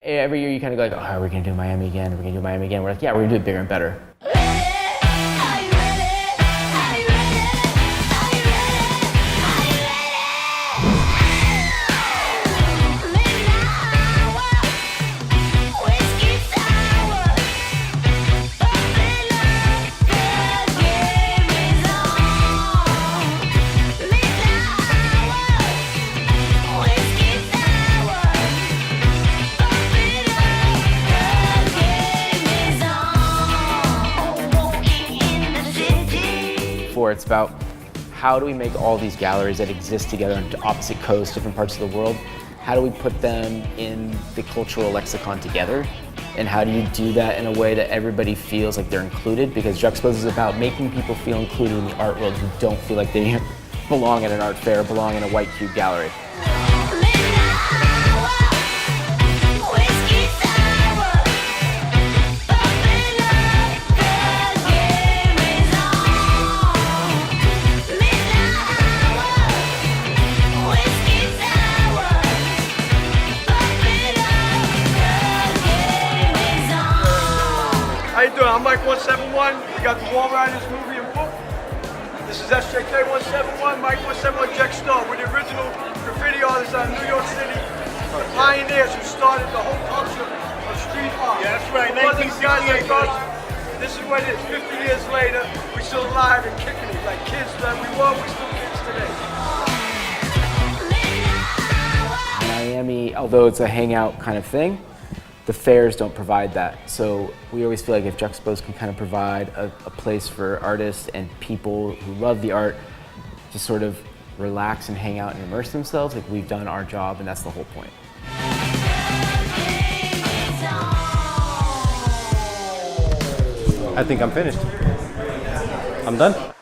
Every year you kind of go like, oh, are we going to do Miami again? Are we going to do Miami again? We're like, yeah, we're going to do it bigger and better. It's about how do we make all these galleries that exist together on opposite coasts, different parts of the world, how do we put them in the cultural lexicon together? And how do you do that in a way that everybody feels like they're included? Because Juxtapoz is about making people feel included in the art world who don't feel like they belong at an art fair, belong in a white cube gallery. I'm Mike 171. We got the Wall Riders movie and book. This is SJK 171, Mike 171 Juxtapoz. We're the original graffiti artists out of New York City. The pioneers who started the whole culture of street art. Yeah, that's right. It wasn't guys like us. This is what it is. 50 years later, we're still alive and kicking it. Like kids that we were, we're still kids today. Miami, although it's a hangout kind of thing, the fairs don't provide that. So we always feel like if Juxtapoz can kind of provide a place for artists and people who love the art to sort of relax and hang out and immerse themselves, like we've done our job, and that's the whole point. I think I'm finished. I'm done.